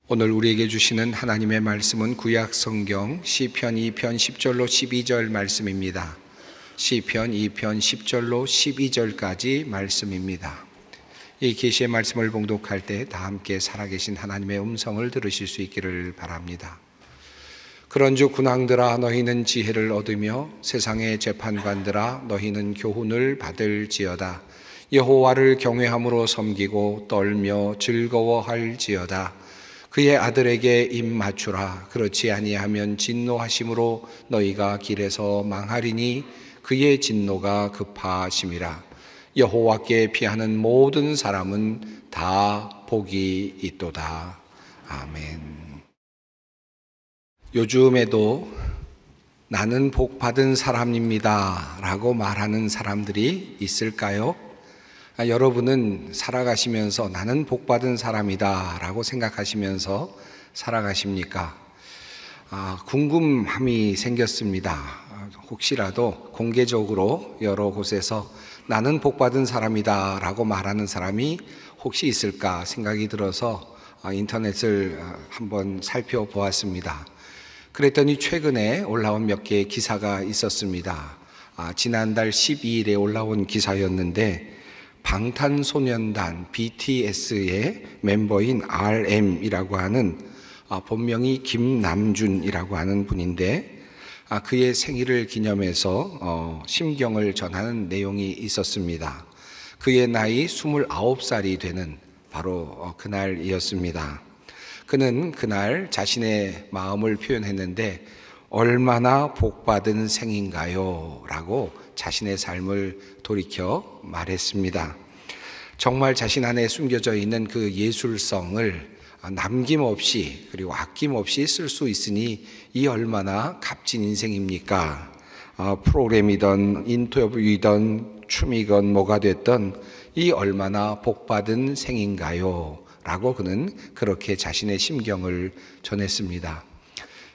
오늘 우리에게 주시는 하나님의 말씀은 구약 성경 시편 2편 10절로 12절 말씀입니다. 시편 2편 10절로 12절까지 말씀입니다. 이 계시의 말씀을 봉독할 때 다 함께 살아계신 하나님의 음성을 들으실 수 있기를 바랍니다. 그런즉 군왕들아 너희는 지혜를 얻으며 세상의 재판관들아 너희는 교훈을 받을지어다. 여호와를 경외함으로 섬기고 떨며 즐거워할지어다. 그의 아들에게 입 맞추라. 그렇지 아니하면 진노하심으로 너희가 길에서 망하리니 그의 진노가 급하심이라. 여호와께 피하는 모든 사람은 다 복이 있도다. 아멘. 요즘에도 나는 복 받은 사람입니다 라고 말하는 사람들이 있을까요? 여러분은 살아가시면서 나는 복 받은 사람이다 라고 생각하시면서 살아가십니까? 궁금함이 생겼습니다. 혹시라도 공개적으로 여러 곳에서 나는 복 받은 사람이다 라고 말하는 사람이 혹시 있을까 생각이 들어서 인터넷을 한번 살펴보았습니다. 그랬더니 최근에 올라온 몇 개의 기사가 있었습니다. 지난달 12일에 올라온 기사였는데 방탄소년단 BTS의 멤버인 RM이라고 하는 본명이 김남준이라고 하는 분인데 그의 생일을 기념해서 심경을 전하는 내용이 있었습니다. 그의 나이 29살이 되는 바로 그날이었습니다. 그는 그날 자신의 마음을 표현했는데 얼마나 복받은 생인가요? 라고 자신의 삶을 돌이켜 말했습니다. 정말 자신 안에 숨겨져 있는 그 예술성을 남김없이 그리고 아낌없이 쓸 수 있으니 이 얼마나 값진 인생입니까? 프로그램이든 인터뷰이든 춤이건 뭐가 됐든 이 얼마나 복받은 생인가요? 라고 그는 그렇게 자신의 심경을 전했습니다.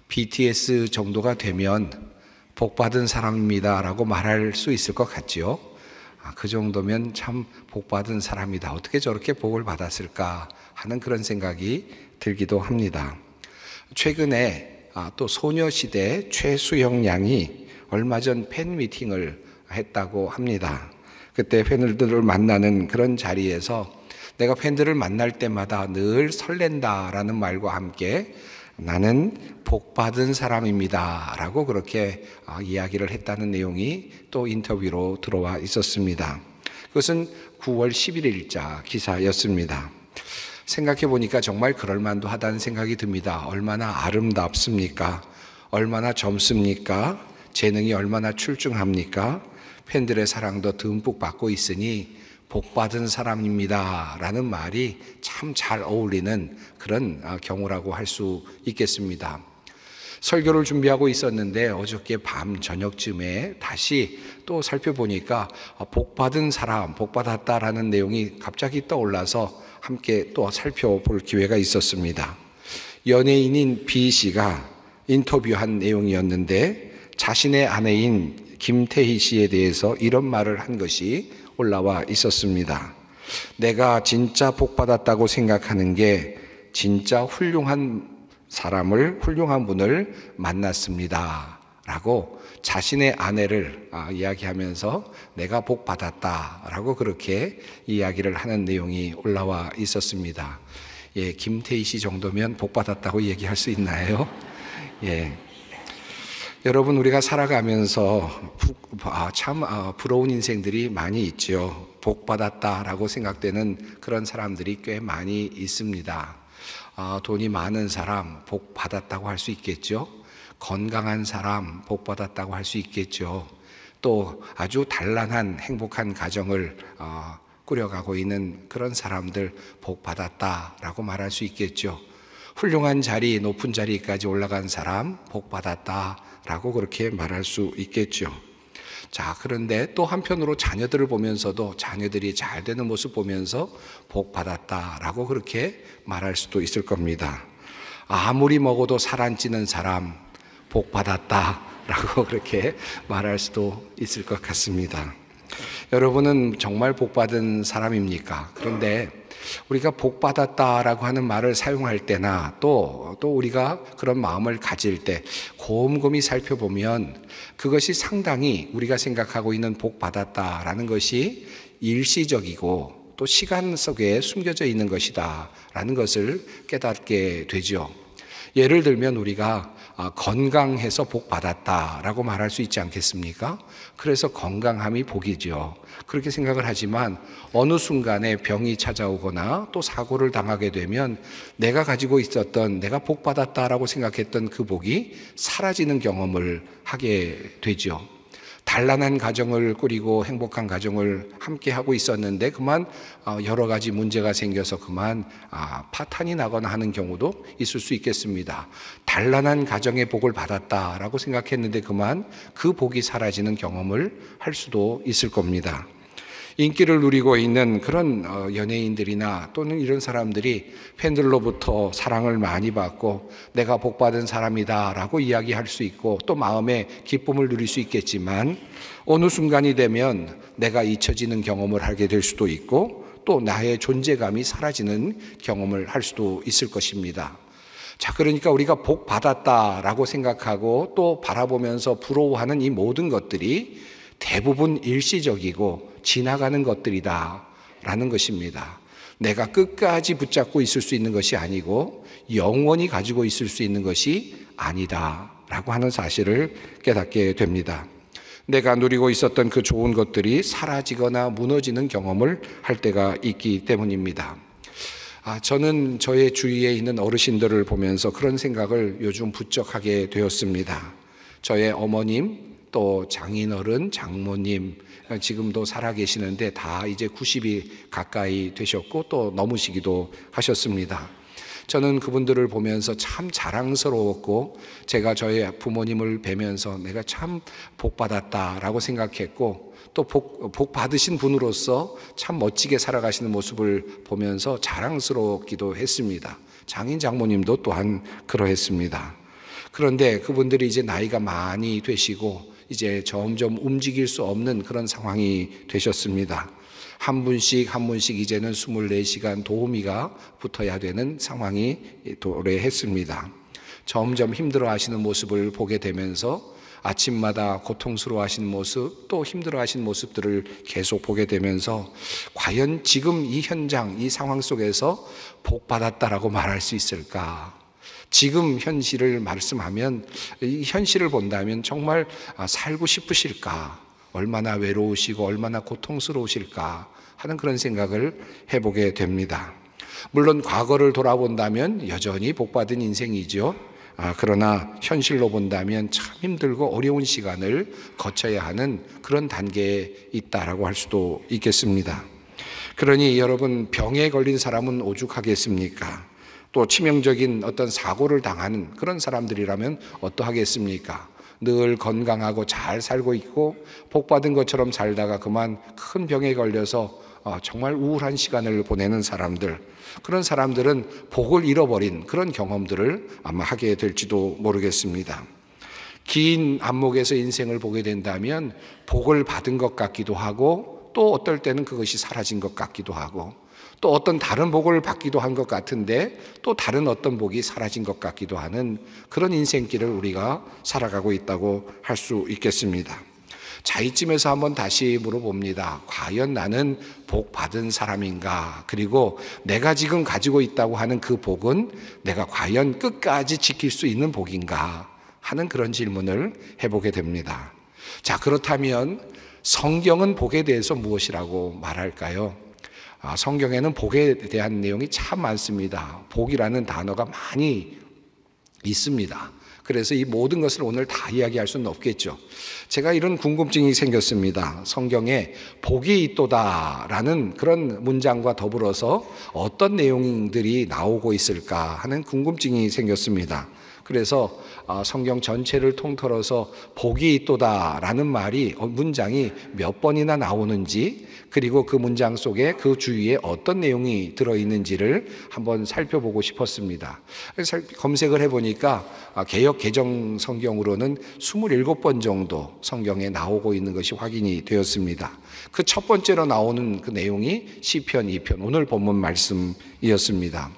BTS 정도가 되면 복받은 사람입니다 라고 말할 수 있을 것 같지요. 그 정도면 참 복받은 사람이다. 어떻게 저렇게 복을 받았을까 하는 그런 생각이 들기도 합니다. 최근에 또 소녀시대 최수영 양이 얼마 전 팬미팅을 했다고 합니다. 그때 팬들을 만나는 그런 자리에서 내가 팬들을 만날 때마다 늘 설렌다라는 말과 함께 나는 복받은 사람입니다 라고 그렇게 이야기를 했다는 내용이 또 인터뷰로 들어와 있었습니다. 그것은 9월 11일자 기사였습니다. 생각해 보니까 정말 그럴만도 하다는 생각이 듭니다. 얼마나 아름답습니까? 얼마나 젊습니까? 재능이 얼마나 출중합니까? 팬들의 사랑도 듬뿍 받고 있으니 복받은 사람입니다 라는 말이 참 잘 어울리는 그런 경우라고 할 수 있겠습니다. 설교를 준비하고 있었는데 어저께 밤 저녁쯤에 다시 또 살펴보니까 복받은 사람, 복받았다라는 내용이 갑자기 떠올라서 함께 또 살펴볼 기회가 있었습니다. 연예인인 B 씨가 인터뷰한 내용이었는데 자신의 아내인 김태희 씨에 대해서 이런 말을 한 것이 올라와 있었습니다. 내가 진짜 복받았다고 생각하는 게 진짜 훌륭한 분을 만났습니다 라고 자신의 아내를 이야기하면서 내가 복받았다 라고 그렇게 이야기를 하는 내용이 올라와 있었습니다. 예, 김태희 씨 정도면 복받았다고 얘기할 수 있나요? 예. 여러분, 우리가 살아가면서 참 부러운 인생들이 많이 있죠. 복받았다라고 생각되는 그런 사람들이 꽤 많이 있습니다. 돈이 많은 사람 복받았다고 할 수 있겠죠. 건강한 사람 복받았다고 할 수 있겠죠. 또 아주 단란한 행복한 가정을 꾸려가고 있는 그런 사람들 복받았다라고 말할 수 있겠죠. 훌륭한 자리, 높은 자리까지 올라간 사람 복받았다라고 그렇게 말할 수 있겠죠. 자, 그런데 또 한편으로 자녀들을 보면서도 자녀들이 잘 되는 모습 보면서 복받았다라고 그렇게 말할 수도 있을 겁니다. 아무리 먹어도 살 안 찌는 사람 복받았다라고 그렇게 말할 수도 있을 것 같습니다. 여러분은 정말 복받은 사람입니까? 그런데 우리가 복받았다라고 하는 말을 사용할 때나 또 우리가 그런 마음을 가질 때 곰곰이 살펴보면 그것이 상당히 우리가 생각하고 있는 복받았다라는 것이 일시적이고 또 시간 속에 숨겨져 있는 것이다 라는 것을 깨닫게 되죠. 예를 들면 우리가 건강해서 복 받았다라고 말할 수 있지 않겠습니까? 그래서 건강함이 복이죠. 그렇게 생각을 하지만 어느 순간에 병이 찾아오거나 또 사고를 당하게 되면 내가 가지고 있었던, 내가 복 받았다라고 생각했던 그 복이 사라지는 경험을 하게 되죠. 단란한 가정을 꾸리고 행복한 가정을 함께 하고 있었는데 그만 여러 가지 문제가 생겨서 그만 파탄이 나거나 하는 경우도 있을 수 있겠습니다. 단란한 가정의 복을 받았다라고 생각했는데 그만 그 복이 사라지는 경험을 할 수도 있을 겁니다. 인기를 누리고 있는 그런 연예인들이나 또는 이런 사람들이 팬들로부터 사랑을 많이 받고 내가 복받은 사람이다라고 이야기할 수 있고 또 마음에 기쁨을 누릴 수 있겠지만 어느 순간이 되면 내가 잊혀지는 경험을 하게 될 수도 있고 또 나의 존재감이 사라지는 경험을 할 수도 있을 것입니다. 자, 그러니까 우리가 복 받았다라고 생각하고 또 바라보면서 부러워하는 이 모든 것들이 대부분 일시적이고 지나가는 것들이다 라는 것입니다. 내가 끝까지 붙잡고 있을 수 있는 것이 아니고 영원히 가지고 있을 수 있는 것이 아니다 라고 하는 사실을 깨닫게 됩니다. 내가 누리고 있었던 그 좋은 것들이 사라지거나 무너지는 경험을 할 때가 있기 때문입니다. 저는 저의 주위에 있는 어르신들을 보면서 그런 생각을 요즘 부쩍 하게 되었습니다. 저의 어머님, 또 장인어른, 장모님 지금도 살아계시는데 다 이제 90이 가까이 되셨고 또 넘으시기도 하셨습니다. 저는 그분들을 보면서 참 자랑스러웠고 제가 저희 부모님을 뵈면서 내가 참 복받았다라고 생각했고 또 복 받으신 분으로서 참 멋지게 살아가시는 모습을 보면서 자랑스럽기도 했습니다. 장인 장모님도 또한 그러했습니다. 그런데 그분들이 이제 나이가 많이 되시고 이제 점점 움직일 수 없는 그런 상황이 되셨습니다. 한 분씩 이제는 24시간 도우미가 붙어야 되는 상황이 도래했습니다. 점점 힘들어하시는 모습을 보게 되면서 아침마다 고통스러워하시는 모습 또 힘들어하시는 모습들을 계속 보게 되면서 과연 지금 이 현장, 이 상황 속에서 복 받았다라고 말할 수 있을까? 지금 현실을 말씀하면 이 현실을 본다면 정말 살고 싶으실까? 얼마나 외로우시고 얼마나 고통스러우실까? 하는 그런 생각을 해보게 됩니다. 물론 과거를 돌아본다면 여전히 복받은 인생이죠. 그러나 현실로 본다면 참 힘들고 어려운 시간을 거쳐야 하는 그런 단계에 있다라고 할 수도 있겠습니다. 그러니 여러분, 병에 걸린 사람은 오죽하겠습니까? 또 치명적인 어떤 사고를 당하는 그런 사람들이라면 어떠하겠습니까? 늘 건강하고 잘 살고 있고 복받은 것처럼 살다가 그만 큰 병에 걸려서 정말 우울한 시간을 보내는 사람들, 그런 사람들은 복을 잃어버린 그런 경험들을 아마 하게 될지도 모르겠습니다. 긴 안목에서 인생을 보게 된다면 복을 받은 것 같기도 하고 또 어떨 때는 그것이 사라진 것 같기도 하고 또 어떤 다른 복을 받기도 한 것 같은데 또 다른 어떤 복이 사라진 것 같기도 하는 그런 인생길을 우리가 살아가고 있다고 할 수 있겠습니다. 자, 이쯤에서 한번 다시 물어봅니다. 과연 나는 복 받은 사람인가? 그리고 내가 지금 가지고 있다고 하는 그 복은 내가 과연 끝까지 지킬 수 있는 복인가? 하는 그런 질문을 해보게 됩니다. 자, 그렇다면 성경은 복에 대해서 무엇이라고 말할까요? 성경에는 복에 대한 내용이 참 많습니다. 복이라는 단어가 많이 있습니다. 그래서 이 모든 것을 오늘 다 이야기할 수는 없겠죠. 제가 이런 궁금증이 생겼습니다. 성경에 복이 있도다라는 그런 문장과 더불어서 어떤 내용들이 나오고 있을까 하는 궁금증이 생겼습니다. 그래서 성경 전체를 통틀어서 복이 있도다라는 말이 문장이 몇 번이나 나오는지, 그리고 그 문장 속에 그 주위에 어떤 내용이 들어있는지를 한번 살펴보고 싶었습니다. 그래서 검색을 해보니까 개역 개정 성경으로는 27번 정도 성경에 나오고 있는 것이 확인이 되었습니다. 그 첫 번째로 나오는 그 내용이 시편 2편, 오늘 본문 말씀이었습니다.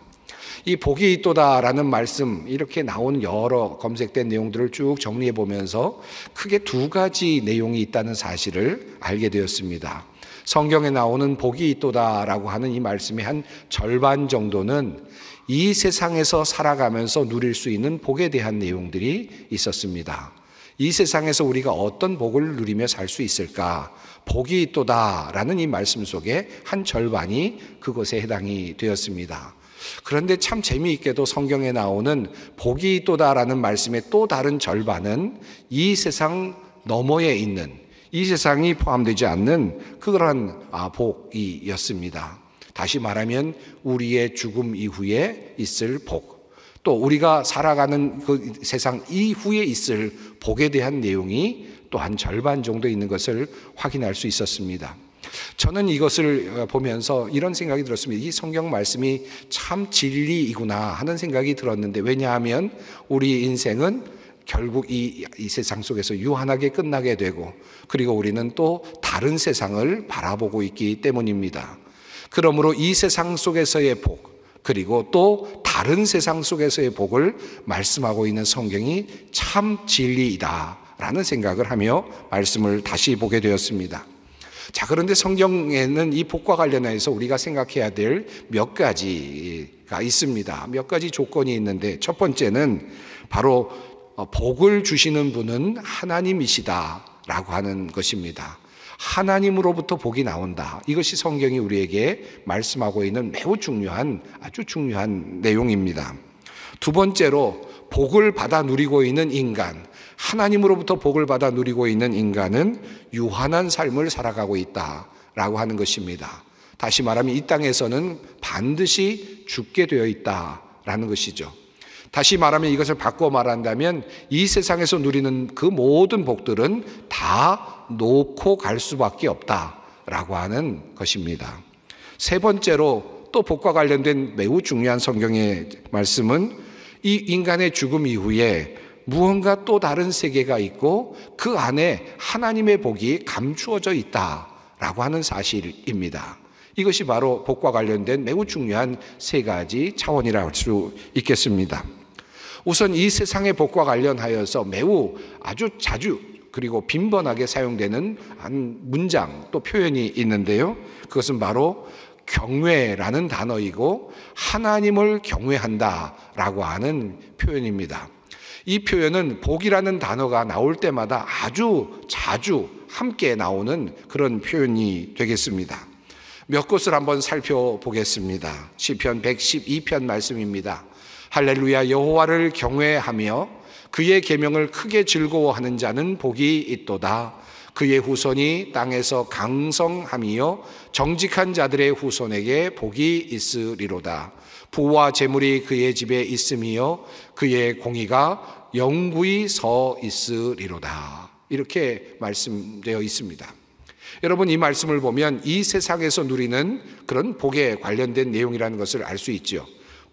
이 복이 있도다라는 말씀, 이렇게 나오는 여러 검색된 내용들을 쭉 정리해 보면서 크게 두 가지 내용이 있다는 사실을 알게 되었습니다. 성경에 나오는 복이 있도다라고 하는 이 말씀의 한 절반 정도는 이 세상에서 살아가면서 누릴 수 있는 복에 대한 내용들이 있었습니다. 이 세상에서 우리가 어떤 복을 누리며 살 수 있을까? 복이 있도다라는 이 말씀 속에 한 절반이 그것에 해당이 되었습니다. 그런데 참 재미있게도 성경에 나오는 복이 있도다라는 말씀의 또 다른 절반은 이 세상 너머에 있는, 이 세상이 포함되지 않는 그러한 복이었습니다. 다시 말하면 우리의 죽음 이후에 있을 복, 또 우리가 살아가는 그 세상 이후에 있을 복에 대한 내용이 또 한 절반 정도 있는 것을 확인할 수 있었습니다. 저는 이것을 보면서 이런 생각이 들었습니다. 이 성경 말씀이 참 진리이구나 하는 생각이 들었는데, 왜냐하면 우리 인생은 결국 이 세상 속에서 유한하게 끝나게 되고, 그리고 우리는 또 다른 세상을 바라보고 있기 때문입니다. 그러므로 이 세상 속에서의 복, 그리고 또 다른 세상 속에서의 복을 말씀하고 있는 성경이 참 진리이다 라는 생각을 하며 말씀을 다시 보게 되었습니다. 자, 그런데 성경에는 이 복과 관련해서 우리가 생각해야 될 몇 가지가 있습니다. 몇 가지 조건이 있는데, 첫 번째는 바로 복을 주시는 분은 하나님이시다 라고 하는 것입니다. 하나님으로부터 복이 나온다. 이것이 성경이 우리에게 말씀하고 있는 매우 중요한, 아주 중요한 내용입니다. 두 번째로 복을 받아 누리고 있는 인간, 하나님으로부터 복을 받아 누리고 있는 인간은 유한한 삶을 살아가고 있다라고 하는 것입니다. 다시 말하면 이 땅에서는 반드시 죽게 되어 있다라는 것이죠. 다시 말하면, 이것을 바꿔 말한다면 이 세상에서 누리는 그 모든 복들은 다 놓고 갈 수밖에 없다라고 하는 것입니다. 세 번째로 또 복과 관련된 매우 중요한 성경의 말씀은 이 인간의 죽음 이후에 무언가 또 다른 세계가 있고 그 안에 하나님의 복이 감추어져 있다라고 하는 사실입니다. 이것이 바로 복과 관련된 매우 중요한 세 가지 차원이라고 할 수 있겠습니다. 우선 이 세상의 복과 관련하여서 매우 아주 자주 그리고 빈번하게 사용되는 한 문장, 또 표현이 있는데요. 그것은 바로 경외라는 단어이고 하나님을 경외한다라고 하는 표현입니다. 이 표현은 복이라는 단어가 나올 때마다 아주 자주 함께 나오는 그런 표현이 되겠습니다. 몇 곳을 한번 살펴보겠습니다. 시편 112편 말씀입니다. 할렐루야, 여호와를 경외하며 그의 계명을 크게 즐거워하는 자는 복이 있도다. 그의 후손이 땅에서 강성함이요 정직한 자들의 후손에게 복이 있으리로다. 부와 재물이 그의 집에 있음이요 그의 공의가 영구히 서 있으리로다. 이렇게 말씀되어 있습니다. 여러분, 이 말씀을 보면 이 세상에서 누리는 그런 복에 관련된 내용이라는 것을 알 수 있죠.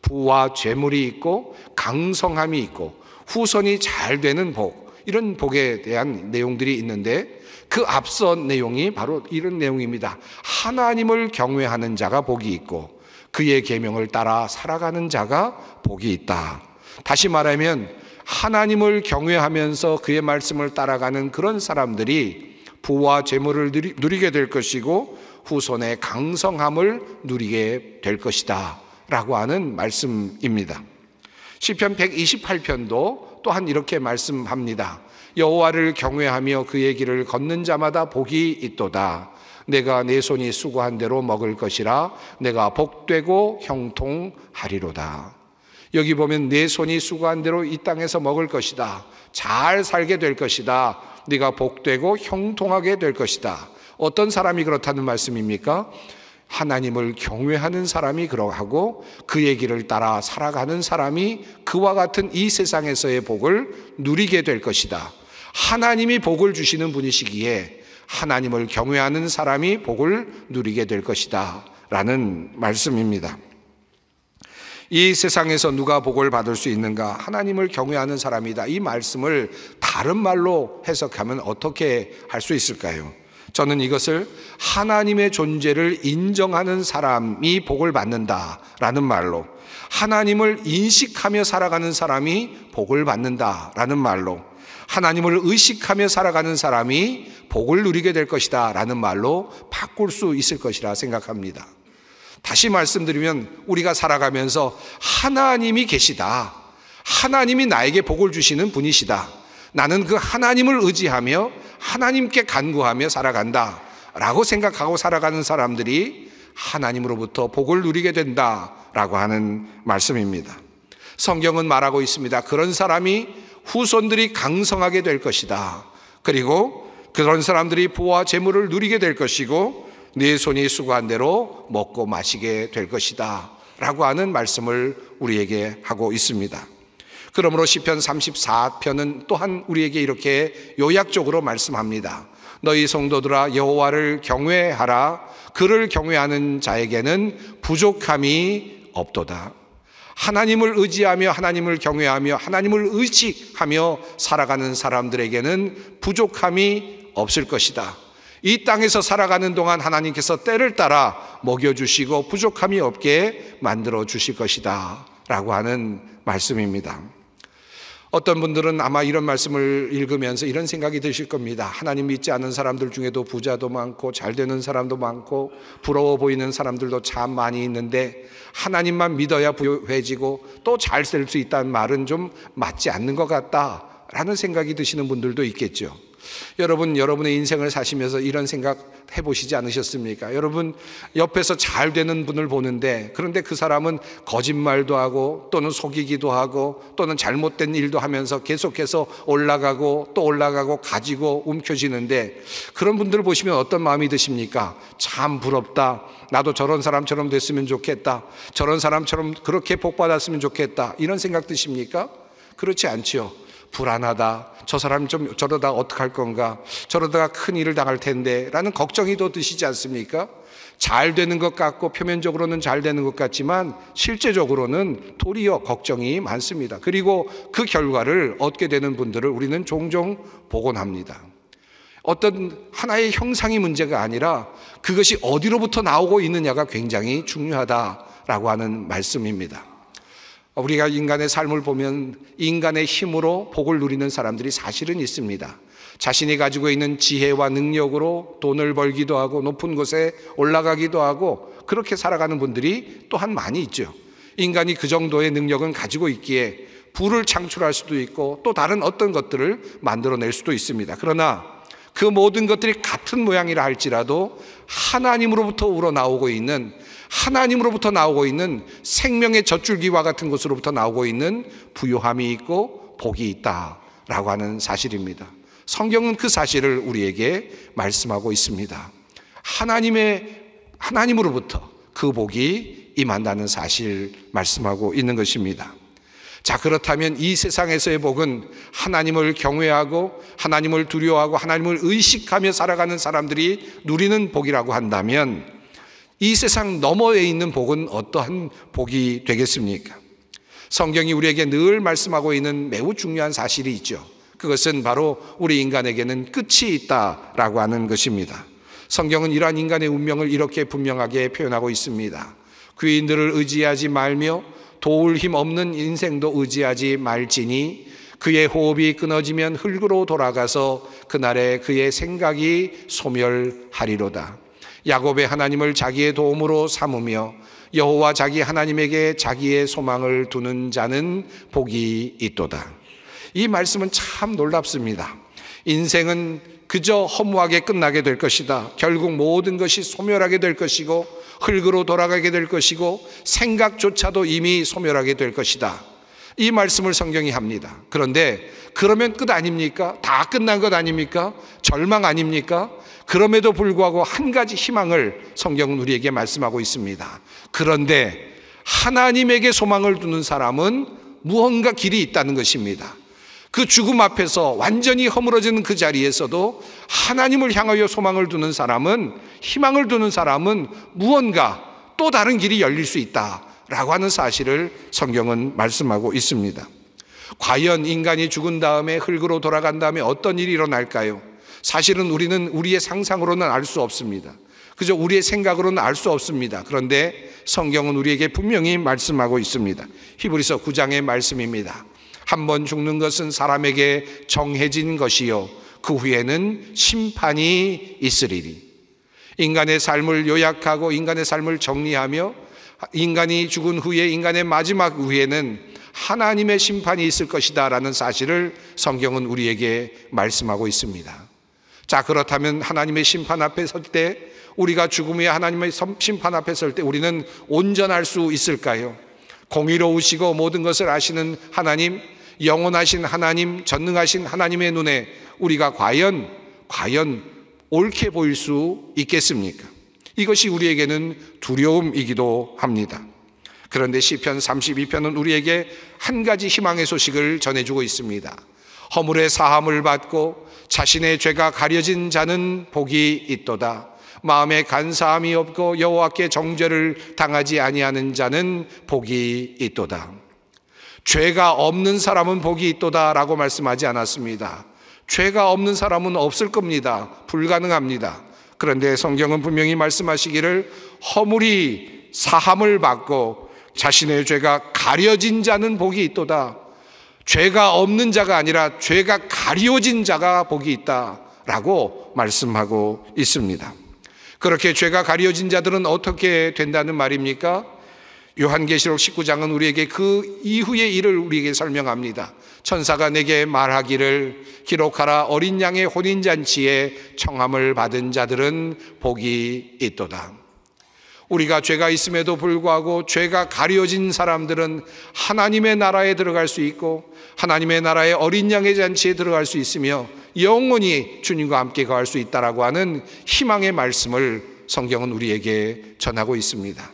부와 재물이 있고 강성함이 있고 후손이 잘 되는 복, 이런 복에 대한 내용들이 있는데, 그 앞선 내용이 바로 이런 내용입니다. 하나님을 경외하는 자가 복이 있고 그의 계명을 따라 살아가는 자가 복이 있다. 다시 말하면 하나님을 경외하면서 그의 말씀을 따라가는 그런 사람들이 부와 재물을 누리게 될 것이고 후손의 강성함을 누리게 될 것이다 라고 하는 말씀입니다. 시편 128편도 또한 이렇게 말씀합니다. 여호와를 경외하며 그의 길을 걷는 자마다 복이 있도다. 내가 내 손이 수고한 대로 먹을 것이라. 내가 복되고 형통하리로다. 여기 보면 내 손이 수고한 대로 이 땅에서 먹을 것이다. 잘 살게 될 것이다. 네가 복되고 형통하게 될 것이다. 어떤 사람이 그렇다는 말씀입니까? 하나님을 경외하는 사람이 그러하고 그 얘기를 따라 살아가는 사람이 그와 같은 이 세상에서의 복을 누리게 될 것이다. 하나님이 복을 주시는 분이시기에 하나님을 경외하는 사람이 복을 누리게 될 것이다 라는 말씀입니다. 이 세상에서 누가 복을 받을 수 있는가? 하나님을 경외하는 사람이다. 이 말씀을 다른 말로 해석하면 어떻게 할 수 있을까요? 저는 이것을 하나님의 존재를 인정하는 사람이 복을 받는다라는 말로, 하나님을 인식하며 살아가는 사람이 복을 받는다라는 말로, 하나님을 의식하며 살아가는 사람이 복을 누리게 될 것이다 라는 말로 바꿀 수 있을 것이라 생각합니다. 다시 말씀드리면 우리가 살아가면서 하나님이 계시다, 하나님이 나에게 복을 주시는 분이시다, 나는 그 하나님을 의지하며 하나님께 간구하며 살아간다 라고 생각하고 살아가는 사람들이 하나님으로부터 복을 누리게 된다라고 하는 말씀입니다. 성경은 말하고 있습니다. 그런 사람이 후손들이 강성하게 될 것이다. 그리고 그런 사람들이 부와 재물을 누리게 될 것이고 네 손이 수고한 대로 먹고 마시게 될 것이다 라고 하는 말씀을 우리에게 하고 있습니다. 그러므로 시편 34편은 또한 우리에게 이렇게 요약적으로 말씀합니다. 너희 성도들아 여호와를 경외하라. 그를 경외하는 자에게는 부족함이 없도다. 하나님을 의지하며 하나님을 경외하며 하나님을 의식하며 살아가는 사람들에게는 부족함이 없을 것이다. 이 땅에서 살아가는 동안 하나님께서 때를 따라 먹여주시고 부족함이 없게 만들어 주실 것이다 라고 하는 말씀입니다. 어떤 분들은 아마 이런 말씀을 읽으면서 이런 생각이 드실 겁니다. 하나님 믿지 않는 사람들 중에도 부자도 많고 잘 되는 사람도 많고 부러워 보이는 사람들도 참 많이 있는데 하나님만 믿어야 부유해지고 또 잘 살 수 있다는 말은 좀 맞지 않는 것 같다라는 생각이 드시는 분들도 있겠죠. 여러분, 여러분의 인생을 사시면서 이런 생각 해보시지 않으셨습니까? 여러분, 옆에서 잘 되는 분을 보는데 그런데 그 사람은 거짓말도 하고 또는 속이기도 하고 또는 잘못된 일도 하면서 계속해서 올라가고 또 올라가고 가지고 움켜쥐는데 그런 분들을 보시면 어떤 마음이 드십니까? 참 부럽다. 나도 저런 사람처럼 됐으면 좋겠다. 저런 사람처럼 그렇게 복받았으면 좋겠다. 이런 생각 드십니까? 그렇지 않지요. 불안하다. 저 사람 좀 저러다 어떡할 건가? 저러다가 큰 일을 당할 텐데 라는 걱정이 더 드시지 않습니까? 잘 되는 것 같고 표면적으로는 잘 되는 것 같지만 실제적으로는 도리어 걱정이 많습니다. 그리고 그 결과를 얻게 되는 분들을 우리는 종종 보곤 합니다. 어떤 하나의 형상이 문제가 아니라 그것이 어디로부터 나오고 있느냐가 굉장히 중요하다라고 하는 말씀입니다. 우리가 인간의 삶을 보면 인간의 힘으로 복을 누리는 사람들이 사실은 있습니다. 자신이 가지고 있는 지혜와 능력으로 돈을 벌기도 하고 높은 곳에 올라가기도 하고 그렇게 살아가는 분들이 또한 많이 있죠. 인간이 그 정도의 능력은 가지고 있기에 부를 창출할 수도 있고 또 다른 어떤 것들을 만들어낼 수도 있습니다. 그러나 그 모든 것들이 같은 모양이라 할지라도 하나님으로부터 우러나오고 있는, 하나님으로부터 나오고 있는 생명의 젖줄기와 같은 것으로부터 나오고 있는 부요함이 있고 복이 있다라고 하는 사실입니다. 성경은 그 사실을 우리에게 말씀하고 있습니다. 하나님으로부터 그 복이 임한다는 사실 말씀하고 있는 것입니다. 자, 그렇다면 이 세상에서의 복은 하나님을 경외하고 하나님을 두려워하고 하나님을 의식하며 살아가는 사람들이 누리는 복이라고 한다면 이 세상 너머에 있는 복은 어떠한 복이 되겠습니까? 성경이 우리에게 늘 말씀하고 있는 매우 중요한 사실이 있죠. 그것은 바로 우리 인간에게는 끝이 있다라고 하는 것입니다. 성경은 이러한 인간의 운명을 이렇게 분명하게 표현하고 있습니다. 귀인들을 의지하지 말며 도울 힘 없는 인생도 의지하지 말지니 그의 호흡이 끊어지면 흙으로 돌아가서 그날에 그의 생각이 소멸하리로다. 야곱의 하나님을 자기의 도움으로 삼으며 여호와 자기 하나님에게 자기의 소망을 두는 자는 복이 있도다. 이 말씀은 참 놀랍습니다. 인생은 그저 허무하게 끝나게 될 것이다. 결국 모든 것이 소멸하게 될 것이고 흙으로 돌아가게 될 것이고 생각조차도 이미 소멸하게 될 것이다. 이 말씀을 성경이 합니다. 그런데 그러면 끝 아닙니까? 다 끝난 것 아닙니까? 절망 아닙니까? 그럼에도 불구하고 한 가지 희망을 성경은 우리에게 말씀하고 있습니다. 그런데 하나님에게 소망을 두는 사람은 무언가 길이 있다는 것입니다. 그 죽음 앞에서 완전히 허물어지는 그 자리에서도 하나님을 향하여 소망을 두는 사람은, 희망을 두는 사람은 무언가 또 다른 길이 열릴 수 있다라고 하는 사실을 성경은 말씀하고 있습니다. 과연 인간이 죽은 다음에 흙으로 돌아간 다음에 어떤 일이 일어날까요? 사실은 우리는 우리의 상상으로는 알 수 없습니다. 그저 우리의 생각으로는 알 수 없습니다. 그런데 성경은 우리에게 분명히 말씀하고 있습니다. 히브리서 9장의 말씀입니다. 한 번 죽는 것은 사람에게 정해진 것이요 그 후에는 심판이 있으리니. 인간의 삶을 요약하고 인간의 삶을 정리하며 인간이 죽은 후에, 인간의 마지막 후에는 하나님의 심판이 있을 것이다 라는 사실을 성경은 우리에게 말씀하고 있습니다. 자, 그렇다면 하나님의 심판 앞에 설 때, 우리가 죽음 후에 하나님의 심판 앞에 설 때 우리는 온전할 수 있을까요? 공의로우시고 모든 것을 아시는 하나님, 영원하신 하나님, 전능하신 하나님의 눈에 우리가 과연 옳게 보일 수 있겠습니까? 이것이 우리에게는 두려움이기도 합니다. 그런데 시편 32편은 우리에게 한 가지 희망의 소식을 전해주고 있습니다. 허물의 사함을 받고 자신의 죄가 가려진 자는 복이 있도다. 마음에 간사함이 없고 여호와께 정죄를 당하지 아니하는 자는 복이 있도다. 죄가 없는 사람은 복이 있도다 라고 말씀하지 않았습니다. 죄가 없는 사람은 없을 겁니다. 불가능합니다. 그런데 성경은 분명히 말씀하시기를 허물이 사함을 받고 자신의 죄가 가려진 자는 복이 있도다. 죄가 없는 자가 아니라 죄가 가려진 자가 복이 있다라고 말씀하고 있습니다. 그렇게 죄가 가려진 자들은 어떻게 된다는 말입니까? 요한계시록 19장은 우리에게 그 이후의 일을 우리에게 설명합니다. 천사가 내게 말하기를 기록하라. 어린 양의 혼인잔치에 청함을 받은 자들은 복이 있도다. 우리가 죄가 있음에도 불구하고 죄가 가려진 사람들은 하나님의 나라에 들어갈 수 있고 하나님의 나라의 어린 양의 잔치에 들어갈 수 있으며 영원히 주님과 함께 거할 수 있다라고 하는 희망의 말씀을 성경은 우리에게 전하고 있습니다.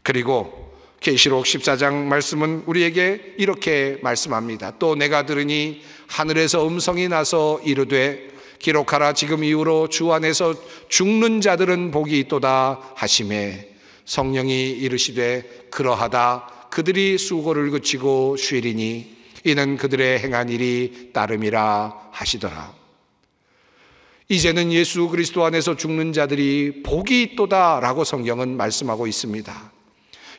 그리고 계시록 14장 말씀은 우리에게 이렇게 말씀합니다. 또 내가 들으니 하늘에서 음성이 나서 이르되 기록하라. 지금 이후로 주 안에서 죽는 자들은 복이 있도다 하시매 성령이 이르시되 그러하다. 그들이 수고를 그치고 쉬리니 이는 그들의 행한 일이 따름이라 하시더라. 이제는 예수 그리스도 안에서 죽는 자들이 복이 있도다 라고 성경은 말씀하고 있습니다.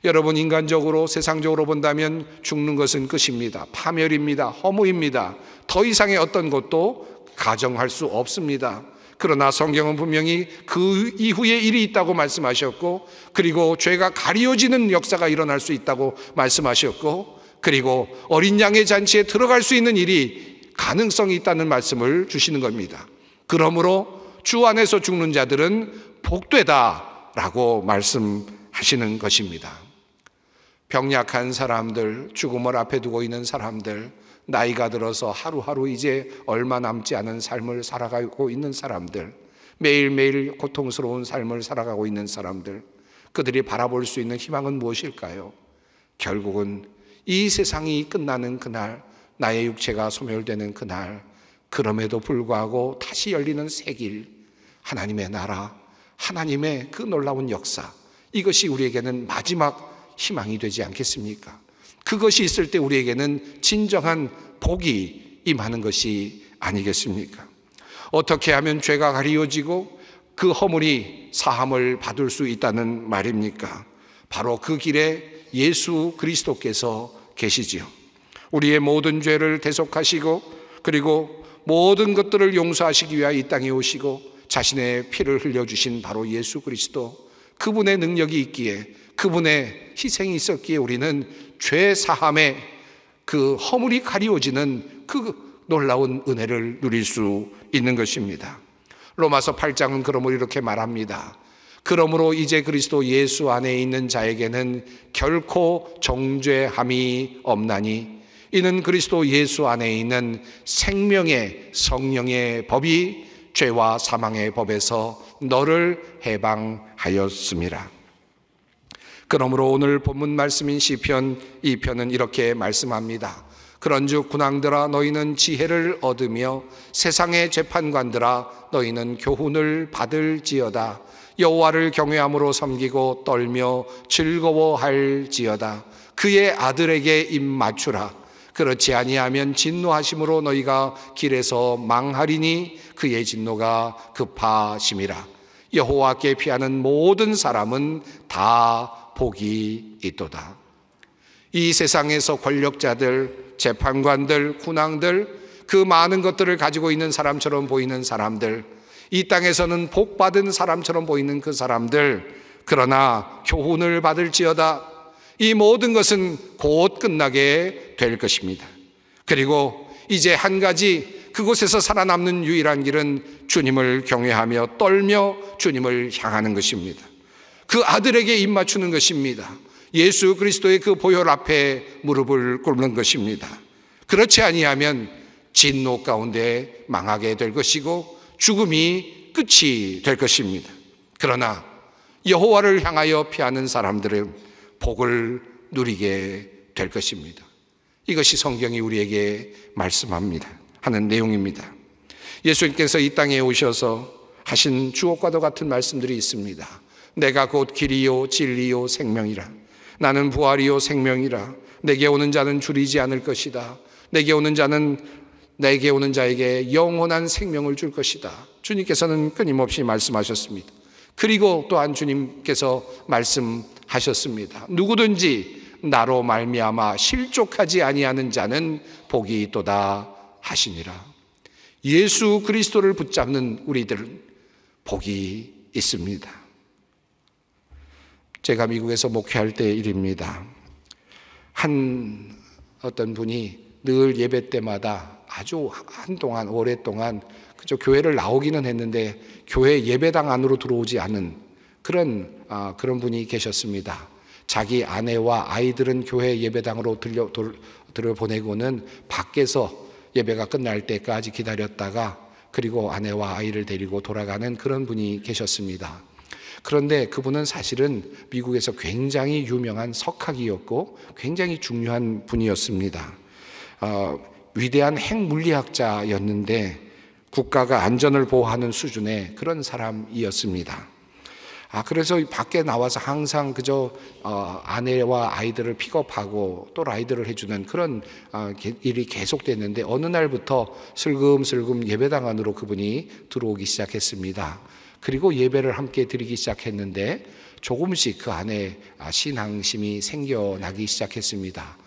여러분, 인간적으로 세상적으로 본다면 죽는 것은 끝입니다. 파멸입니다. 허무입니다. 더 이상의 어떤 것도 가정할 수 없습니다. 그러나 성경은 분명히 그 이후에 일이 있다고 말씀하셨고, 그리고 죄가 가려지는 역사가 일어날 수 있다고 말씀하셨고, 그리고 어린 양의 잔치에 들어갈 수 있는 일이 가능성이 있다는 말씀을 주시는 겁니다. 그러므로 주 안에서 죽는 자들은 복되다라고 말씀하시는 것입니다. 병약한 사람들, 죽음을 앞에 두고 있는 사람들, 나이가 들어서 하루하루 이제 얼마 남지 않은 삶을 살아가고 있는 사람들, 매일매일 고통스러운 삶을 살아가고 있는 사람들, 그들이 바라볼 수 있는 희망은 무엇일까요? 결국은 이 세상이 끝나는 그날, 나의 육체가 소멸되는 그날, 그럼에도 불구하고 다시 열리는 새 길, 하나님의 나라, 하나님의 그 놀라운 역사, 이것이 우리에게는 마지막 희망이 되지 않겠습니까? 그것이 있을 때 우리에게는 진정한 복이 임하는 것이 아니겠습니까? 어떻게 하면 죄가 가리워지고 그 허물이 사함을 받을 수 있다는 말입니까? 바로 그 길에 예수 그리스도께서 계시지요. 우리의 모든 죄를 대속하시고 그리고 모든 것들을 용서하시기 위하여 이 땅에 오시고 자신의 피를 흘려주신 바로 예수 그리스도, 그분의 능력이 있기에, 그분의 희생이 있었기에 우리는 죄 사함의 그 허물이 가리워지는 그 놀라운 은혜를 누릴 수 있는 것입니다. 로마서 8장은 그러므로 이렇게 말합니다. 그러므로 이제 그리스도 예수 안에 있는 자에게는 결코 정죄함이 없나니 이는 그리스도 예수 안에 있는 생명의 성령의 법이 죄와 사망의 법에서 너를 해방하였음이라. 그러므로 오늘 본문 말씀인 시편 2편은 이렇게 말씀합니다. 그런즉 군왕들아 너희는 지혜를 얻으며 세상의 재판관들아 너희는 교훈을 받을지어다. 여호와를 경외함으로 섬기고 떨며 즐거워할지어다. 그의 아들에게 입 맞추라. 그렇지 아니하면 진노하심으로 너희가 길에서 망하리니 그의 진노가 급하심이라. 여호와께 피하는 모든 사람은 다 복이 있도다. 이 세상에서 권력자들, 재판관들, 군왕들, 그 많은 것들을 가지고 있는 사람처럼 보이는 사람들, 이 땅에서는 복받은 사람처럼 보이는 그 사람들, 그러나 교훈을 받을지어다. 이 모든 것은 곧 끝나게 될 것입니다. 그리고 이제 한 가지, 그곳에서 살아남는 유일한 길은 주님을 경외하며 떨며 주님을 향하는 것입니다. 그 아들에게 입 맞추는 것입니다. 예수 그리스도의 그 보혈 앞에 무릎을 꿇는 것입니다. 그렇지 아니하면 진노 가운데 망하게 될 것이고 죽음이 끝이 될 것입니다. 그러나 여호와를 향하여 피하는 사람들은 복을 누리게 될 것입니다. 이것이 성경이 우리에게 말씀합니다. 하는 내용입니다. 예수님께서 이 땅에 오셔서 하신 주옥과도 같은 말씀들이 있습니다. 내가 곧 길이요 진리요 생명이라. 나는 부활이요 생명이라. 내게 오는 자는 줄이지 않을 것이다. 내게 오는 자에게 영원한 생명을 줄 것이다. 주님께서는 끊임없이 말씀하셨습니다. 그리고 또한 주님께서 말씀하셨습니다. 누구든지 나로 말미암아 실족하지 아니하는 자는 복이 있도다 하시니라. 예수 그리스도를 붙잡는 우리들은 복이 있습니다. 제가 미국에서 목회할 때 일입니다. 어떤 분이 늘 예배 때마다 아주 한동안 오랫동안 그저 교회를 나오기는 했는데 교회 예배당 안으로 들어오지 않은 그런 분이 계셨습니다. 자기 아내와 아이들은 교회 예배당으로 들여보내고는 밖에서 예배가 끝날 때까지 기다렸다가 그리고 아내와 아이를 데리고 돌아가는 그런 분이 계셨습니다. 그런데 그분은 사실은 미국에서 굉장히 유명한 석학이었고 굉장히 중요한 분이었습니다. 위대한 핵물리학자였는데 국가가 안전을 보호하는 수준의 그런 사람이었습니다. 그래서 밖에 나와서 항상 그저 아내와 아이들을 픽업하고 또 라이드를 해주는 그런 일이 계속됐는데 어느 날부터 슬금슬금 예배당 안으로 그분이 들어오기 시작했습니다. 그리고 예배를 함께 드리기 시작했는데 조금씩 그 안에 신앙심이 생겨나기 시작했습니다.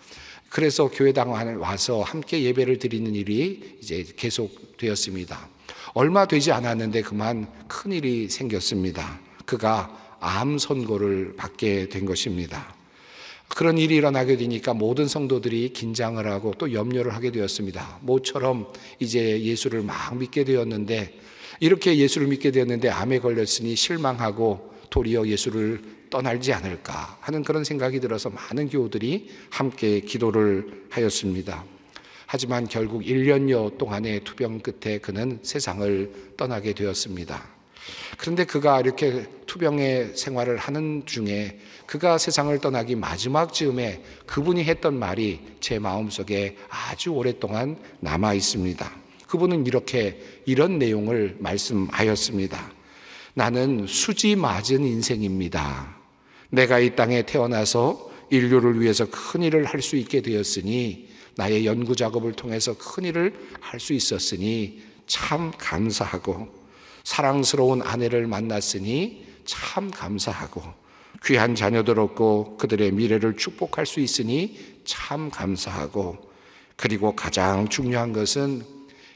그래서 교회당 안에 와서 함께 예배를 드리는 일이 이제 계속되었습니다. 얼마 되지 않았는데 그만 큰 일이 생겼습니다. 그가 암 선고를 받게 된 것입니다. 그런 일이 일어나게 되니까 모든 성도들이 긴장을 하고 또 염려를 하게 되었습니다. 모처럼 이제 예수를 막 믿게 되었는데 이렇게 예수를 믿게 되었는데 암에 걸렸으니 실망하고 도리어 예수를 떠날지 않을까 하는 그런 생각이 들어서 많은 교우들이 함께 기도를 하였습니다. 하지만 결국 1년여 동안의 투병 끝에 그는 세상을 떠나게 되었습니다. 그런데 그가 이렇게 투병의 생활을 하는 중에 그가 세상을 떠나기 마지막 즈음에 그분이 했던 말이 제 마음속에 아주 오랫동안 남아 있습니다. 그분은 이런 내용을 말씀하였습니다. 나는 수지 맞은 인생입니다. 내가 이 땅에 태어나서 인류를 위해서 큰 일을 할 수 있게 되었으니 나의 연구 작업을 통해서 큰 일을 할 수 있었으니 참 감사하고 사랑스러운 아내를 만났으니 참 감사하고 귀한 자녀들 얻고 그들의 미래를 축복할 수 있으니 참 감사하고 그리고 가장 중요한 것은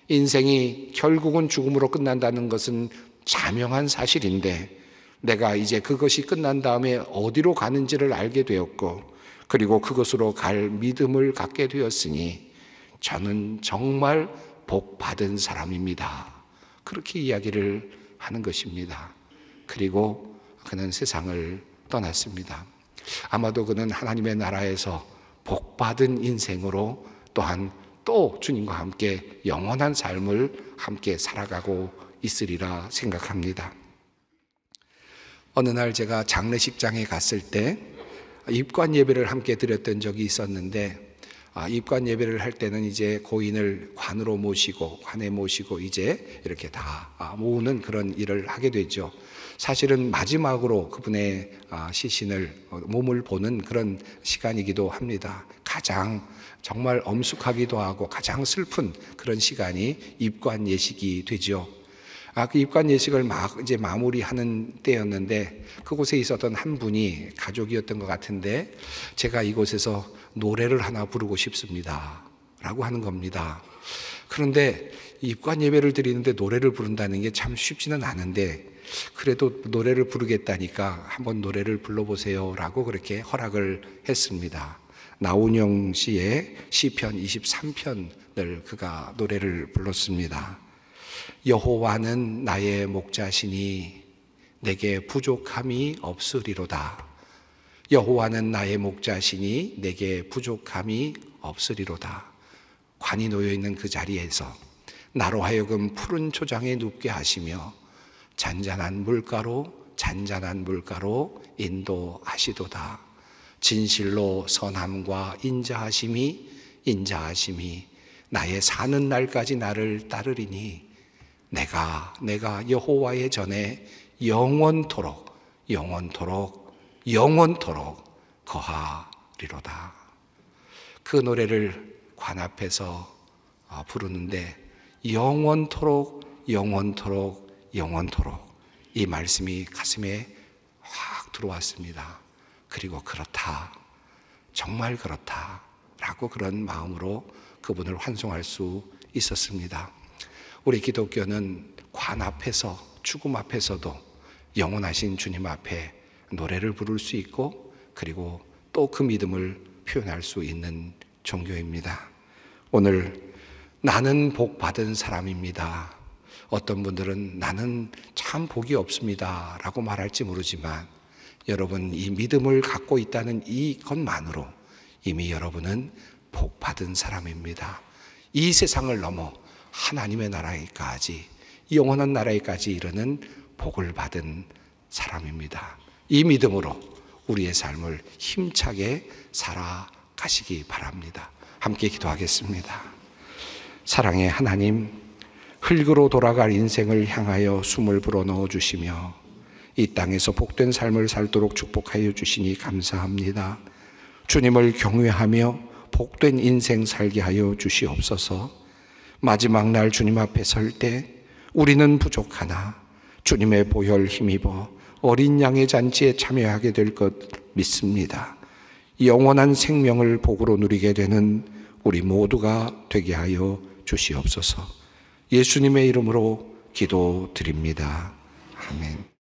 인생이 결국은 죽음으로 끝난다는 것은 자명한 사실인데 내가 이제 그것이 끝난 다음에 어디로 가는지를 알게 되었고 그리고 그것으로 갈 믿음을 갖게 되었으니 저는 정말 복 받은 사람입니다. 그렇게 이야기를 하는 것입니다. 그리고 그는 세상을 떠났습니다. 아마도 그는 하나님의 나라에서 복 받은 인생으로 또한 또 주님과 함께 영원한 삶을 함께 살아가고 있으리라 생각합니다. 어느 날 제가 장례식장에 갔을 때 입관 예배를 함께 드렸던 적이 있었는데, 입관 예배를 할 때는 이제 고인을 관으로 모시고 관에 모시고 이제 이렇게 다 모으는 그런 일을 하게 되죠. 사실은 마지막으로 그분의 시신을 몸을 보는 그런 시간이기도 합니다. 가장 정말 엄숙하기도 하고 가장 슬픈 그런 시간이 입관 예식이 되죠. 그 입관 예식을 이제 마무리하는 때였는데, 그곳에 있었던 한 분이 가족이었던 것 같은데, 제가 이곳에서 노래를 하나 부르고 싶습니다 라고 하는 겁니다. 그런데 입관 예배를 드리는데 노래를 부른다는 게 참 쉽지는 않은데, 그래도 노래를 부르겠다니까 한번 노래를 불러보세요 라고 그렇게 허락을 했습니다. 나운영 씨의 시편 23편을 그가 노래를 불렀습니다. 여호와는 나의 목자시니 내게 부족함이 없으리로다. 여호와는 나의 목자시니 내게 부족함이 없으리로다. 관이 놓여있는 그 자리에서 나로 하여금 푸른 초장에 눕게 하시며 잔잔한 물가로 인도하시도다. 진실로 선함과 인자하심이 나의 사는 날까지 나를 따르리니 내가 여호와의 전에 영원토록 거하리로다. 그 노래를 관 앞에서 부르는데 영원토록 이 말씀이 가슴에 확 들어왔습니다. 그리고 그렇다, 정말 그렇다 라고 그런 마음으로 그분을 환송할 수 있었습니다. 우리 기독교는 관 앞에서, 죽음 앞에서도 영원하신 주님 앞에 노래를 부를 수 있고, 그리고 또 그 믿음을 표현할 수 있는 종교입니다. 오늘 나는 복 받은 사람입니다. 어떤 분들은 나는 참 복이 없습니다 라고 말할지 모르지만, 여러분 이 믿음을 갖고 있다는 이것만으로 이미 여러분은 복 받은 사람입니다. 이 세상을 넘어 하나님의 나라에까지, 영원한 나라에까지 이르는 복을 받은 사람입니다. 이 믿음으로 우리의 삶을 힘차게 살아가시기 바랍니다. 함께 기도하겠습니다. 사랑의 하나님, 흙으로 돌아갈 인생을 향하여 숨을 불어넣어 주시며 이 땅에서 복된 삶을 살도록 축복하여 주시니 감사합니다. 주님을 경외하며 복된 인생 살게 하여 주시옵소서. 마지막 날 주님 앞에 설 때 우리는 부족하나 주님의 보혈 힘입어 어린 양의 잔치에 참여하게 될 것 믿습니다. 영원한 생명을 복으로 누리게 되는 우리 모두가 되게 하여 주시옵소서. 예수님의 이름으로 기도드립니다. 아멘.